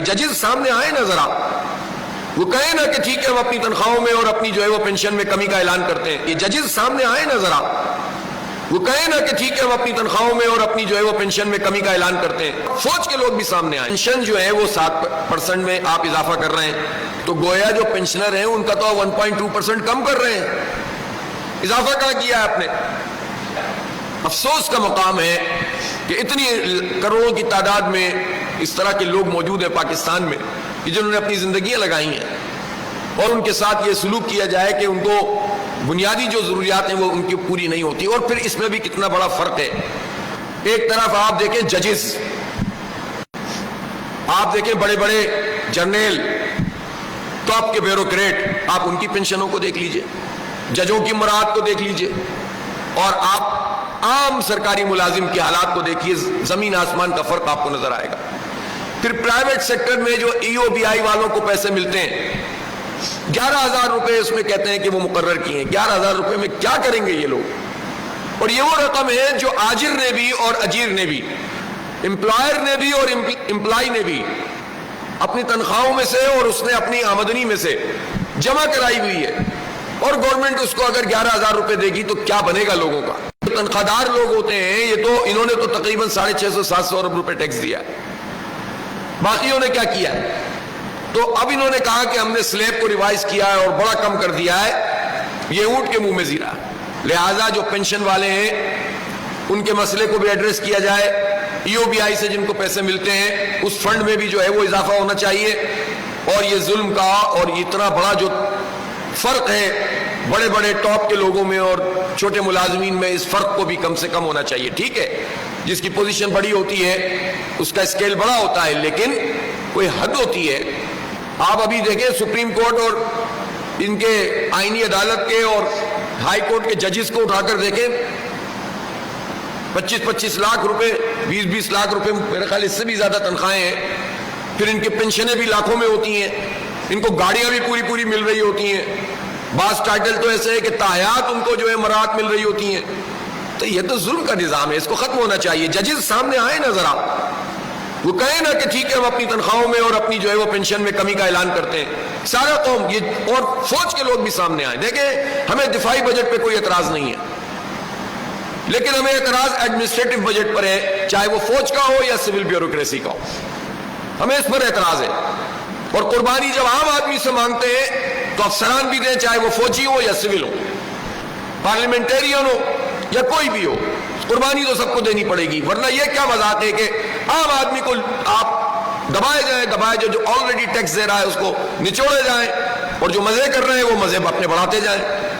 ججز سامنے آئے نا ذرا، وہ کہیں نا کہ ٹھیک ہے ہم اپنی تنخواہوں میں اور اپنی جو ہے وہ پینشن میں کمی کا اعلان کرتے ہیں. یہ ججز سامنے آئے نا ذرا، وہ کہیں نا کہ ٹھیک ہے ہم اپنی تنخواہوں میں اور اپنی جو ہے وہ پینشن میں کمی کا اعلان کرتے ہیں. فوج کے لوگ بھی سامنے آئے. پینشن جو ہے وہ 7% میں آپ اضافہ کر رہے ہیں، تو گویا جو پینشنر ہیں ان کا تو 1.2% کم کر رہے ہیں. اضافہ کہاں کیا ہے آپ نے؟ افسوس کا مقام ہے کہ اتنی کروڑوں کی تعداد میں اس طرح کے لوگ موجود ہیں پاکستان میں کہ جنہوں نے اپنی زندگیاں لگائی ہیں، اور ان کے ساتھ یہ سلوک کیا جائے کہ ان کو بنیادی جو ضروریات ہیں وہ ان کی پوری نہیں ہوتی. اور پھر اس میں بھی کتنا بڑا فرق ہے. ایک طرف آپ دیکھیں ججز، آپ دیکھیں بڑے بڑے جرنیل، ٹاپ کے بیوروکریٹ، آپ ان کی پینشنوں کو دیکھ لیجئے، ججوں کی مراعات کو دیکھ لیجئے، اور آپ عام سرکاری ملازم کے حالات کو دیکھیے. زمین آسمان کا فرق آپ کو نظر آئے گا. پھر پرائیویٹ سیکٹر میں جو ای او بی آئی والوں کو پیسے ملتے ہیں، 11,000 روپے اس میں کہتے ہیں کہ وہ مقرر کیے ہیں. 11,000 روپے میں کیا کریں گے یہ لوگ؟ اور یہ وہ رقم ہے جو آجر نے بھی اور اجیر نے بھی، امپلائر نے بھی اور امپلائی نے بھی اپنی تنخواہوں میں سے اور اس نے اپنی آمدنی میں سے جمع کرائی ہوئی ہے. اور گورنمنٹ اس کو اگر 11,000 روپے دے گی تو کیا بنے گا لوگوں کا؟ جو تنخواہ دار لوگ ہوتے ہیں، یہ تو انہوں نے تو تقریباً 650-700 ارب روپے ٹیکس دیا ہے. باقیوں نے کیا کیا ہے؟ تو اب انہوں نے کہا کہ ہم نے سلیب کو ریوائز کیا ہے اور بڑا کم کر دیا ہے. یہ اونٹ کے منہ میں زیرہ. لہذا جو پینشن والے ہیں ان کے مسئلے کو بھی ایڈریس کیا جائے. ای او بی آئی سے جن کو پیسے ملتے ہیں اس فنڈ میں بھی جو ہے وہ اضافہ ہونا چاہیے. اور یہ ظلم کا اور اتنا بڑا جو فرق ہے بڑے بڑے ٹاپ کے لوگوں میں اور چھوٹے ملازمین میں، اس فرق کو بھی کم سے کم ہونا چاہیے. ٹھیک ہے، جس کی پوزیشن بڑی ہوتی ہے اس کا اسکیل بڑا ہوتا ہے، لیکن کوئی حد ہوتی ہے. آپ ابھی دیکھیں سپریم کورٹ اور ان کے آئینی عدالت کے اور ہائی کورٹ کے ججز کو اٹھا کر دیکھیں، 25-25 لاکھ روپے، 20-20 لاکھ روپے، میرے خیال اس سے بھی زیادہ تنخواہیں ہیں. پھر ان کی پینشنیں بھی لاکھوں میں ہوتی ہیں، ان کو گاڑیاں بھی پوری پوری مل رہی ہوتی ہیں. بعض ٹائٹل تو ایسے ہے کہ تاحیات ان کو جو ہے مراعات مل رہی ہوتی ہیں. تو یہ تو ظلم کا نظام ہے، اس کو ختم ہونا چاہیے. ججز سامنے آئے نا ذرا، وہ کہیں نا کہ ٹھیک ہے ہم اپنی تنخواہوں میں اور اپنی جو ہے وہ پینشن میں کمی کا اعلان کرتے ہیں. سارا قوم یہ اور فوج کے لوگ بھی سامنے آئے. دیکھیں ہمیں دفاعی بجٹ پہ کوئی اعتراض نہیں ہے، لیکن ہمیں اعتراض ایڈمنسٹریٹو بجٹ پر ہے، چاہے وہ فوج کا ہو یا سول بیوروکریسی کا ہو. ہمیں اس پر اعتراض ہے. اور قربانی جب عام آدمی سے مانگتے ہیں تو افسران بھی دیں، چاہے وہ فوجی ہو یا سول ہو، پارلیمنٹیرین ہو یا کوئی بھی ہو، قربانی تو سب کو دینی پڑے گی. ورنہ یہ کیا مذاق ہے کہ عام آدمی کو آپ دبائے جائیں، جو آلریڈی ٹیکس دے رہا ہے اس کو نچوڑے جائیں، اور جو مزے کر رہے ہیں وہ مزے اپنے بڑھاتے جائیں.